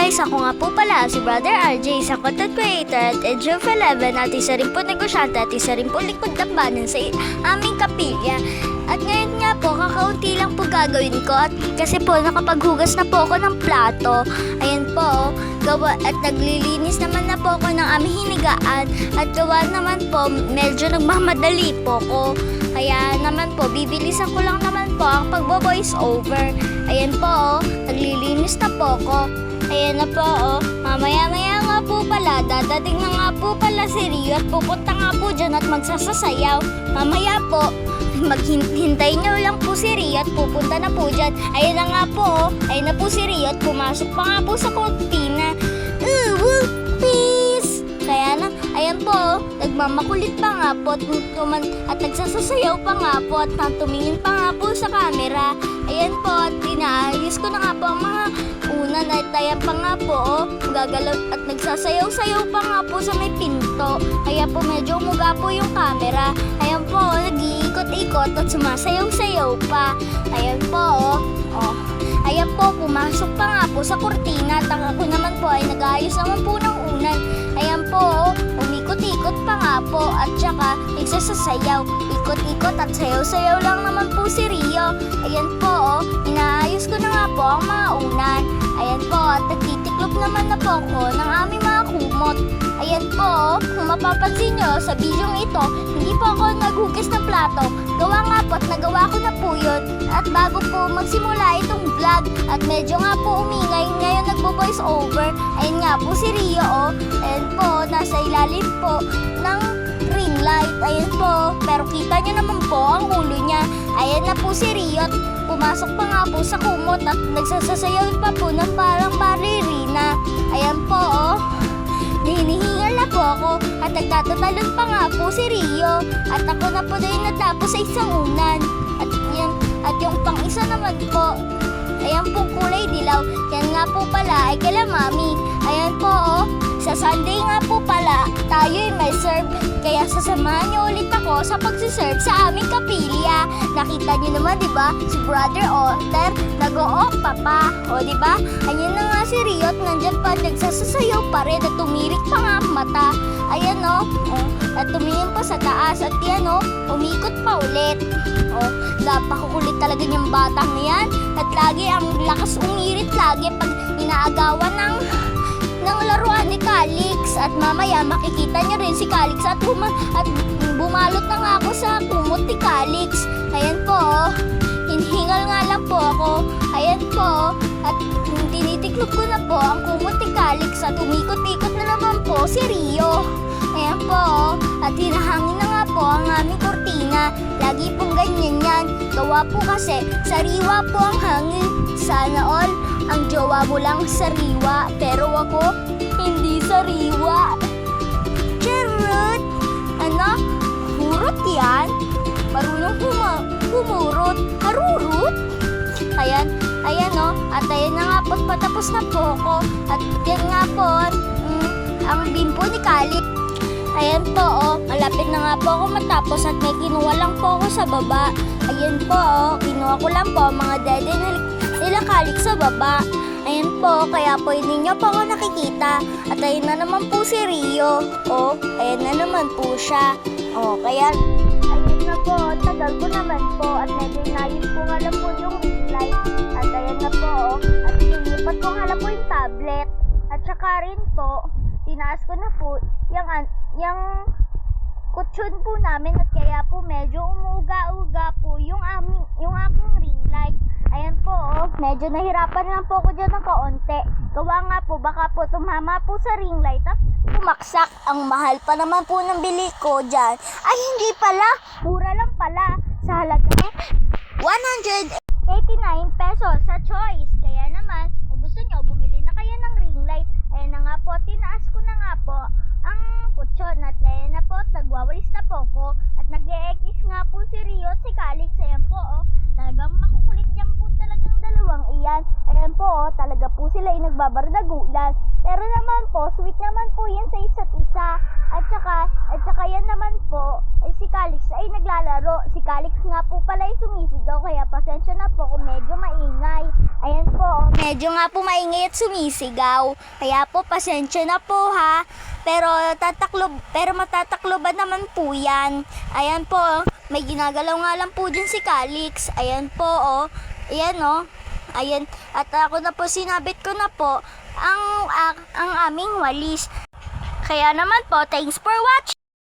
guys! Ako nga po pala si Brother RJ, isang content creator at age of 11 at isa rin po negosyante at isa rin po likod tambanan sa aming kapilya. At ngayon nga po, kakaunti lang po gagawin ko at kasi po nakapaghugas na po ako ng plato. Ayan po, gawa at naglilinis naman na po ako ng aming hinigaan at gawa naman po, medyo nagmamadali po ko. Kaya naman po, bibilisan ko lang naman po ang pagbo-voice over. Ayan po, naglilinis na po ko. Ayan na po, mamaya-maya nga po pala, dadating na nga po pala si Rio at pupunta nga po dyan at magsasasayaw. Mamaya po, maghintay nyo lang po si Rio at pupunta na po dyan. Ayan na nga po, ayun na po si Rio at pumasok pa nga po sa kurtina. Peace! Kaya na, ayan po, nagmamakulit pa nga po at nagsasasayaw pa nga po at tumingin pa nga po sa camera. Ayan po, at inaayos ko na nga po ang mga unan at ayan pa nga po, gagalaw at nagsasayaw-sayaw pa nga po sa may pinto. Kaya po medyo umuga po yung camera. Ayan po, nag-iikot-ikot at sumasayaw-sayaw pa. Ayan po, ayan po, pumasok pa nga po sa kurtina at ako naman po ay nag-aayos naman po ng unan. Ayan po, umikot-ikot pa nga po at saka nagsasasayaw. Ikot-ikot at sayaw-sayaw lang naman po si Rio. Ayan po, inaayos ko na nga po ang mga unan. Ayan po, at nagtitiklop naman na po ako ng aming mga kumot. Ayan po, kung mapapansin nyo sa bidyong ito, hindi po ako naghugas ng plato. Gawa nga po at nagawa ko na po yun. At bago po magsimula itong vlog, at medyo nga po umingay, ngayon nagbo-voice over. Ayan nga po si Rio, ayan po, nasa ilalim po ng ring light. Ayan po, pero kita nyo naman po ang ulo niya. Ayan na po si Rio, pumasok pa nga po sa kumot at nagsasasayaw pa po ng parang ballerina. Ayan po, hinihingal na po ako at nagtatatalon pa nga po si Rio at ako na po din natapos sa isang unan. At yung pang isa naman po, ayan po kulay dilaw. Yan nga po pala ay kala mami. Ayan po, sa Sunday nga po pala, tayo ay may serve. Kaya sasamahan niyo ulit ako sa pagsiserve sa aming kapilya. Nakita niyo naman, di ba? Si Brother Otter, nag-o-opa pa. O, di ba? Ayun na nga si Rio at nandyan pa, nagsasasayaw pa rin at tumirik pa nga ang mata. Ayan o, at tumingin pa sa taas at yan o, umikot pa ulit. O, napakukulit talaga niyang batang yan. At lagi ang lakas umirit lagi pag inaagawan ng laruan ni Calix. At mamaya makikita niyo rin si Calix at bumalot na nga ako sa kumot ni Calix. Ayan po, hinihingal nga lang po ako. Ayan po, at tinitiklop ko na po ang kumot ni Calix at umikot-ikot na naman po si Rio. Ayan po, at hinahangin na nga po ang aming kurtina. Lagi pong ganyan yan. Gawa po kasi, sariwa po ang hangin. Sana all, ang jowa mo lang sariwa, pero ako, hindi sariwa. Charot! Ano? Hurot yan? Marunong humurot. Harurot? Ayan o. At ayan na nga po, patapos na po ako. At yan nga po, ang bimpo ni Kali. Ayan po, malapit na nga po ako matapos at may kinuha lang po ako sa baba. Ayan po, kinuha ko lang po mga dede nila Kalik sa baba. Ayan po, kaya po hindi nyo po ako nakikita. At ayun na naman po si Rio. Ayan na naman po siya. Kaya, ayun na po, tagal ko naman po. At medyo inayos ko nga lang po yung ring light. At ayan na po, at nilipat ko nga lang po yung tablet. At saka rin po, tinaas ko na po yung kutsyon po namin at kaya po medyo umuga-uga po yung aking ring light. Ayan po, medyo nahirapan lang po ako dyan ng kaunti. Gawa nga po, baka po tumama po sa ring light at pumaksak. Ang mahal pa naman po ng bili ko dyan. Ay, hindi pala. Mura lang pala. Sa halagang 189 pesos sa choice. Kaya naman, kung gusto nyo, bumili na kayo ng ring light. Ayan na nga po, tinaas ko na nga po ang kutsyon at kaya na po, nagwawalis na po ko at nag-e-ekis nga po si Rio at si Calix. Ayan po, talagang makukulit yan po talagang dalawang iyan. Ayan po, talaga po sila ay nagbabardagulan. Pero naman po, sweet naman po yan sa isa't isa. At saka yan naman po, ay si Calix ay naglalaro. Si Calix nga po pala ay sumisigaw, kaya pasensya na po kung medyo maingay. Ayan po, medyo nga po maingay at sumisigaw. Kaya po, pasensya na po ha. Pero matatakloban naman po yan. Ayan po, may ginagalaw nga lang po dyan si Calix. Ayan po, oh. Ayan, oh. Ayan, at ako na po, sinabit ko na po ang aming walis. Kaya naman po, thanks for watching.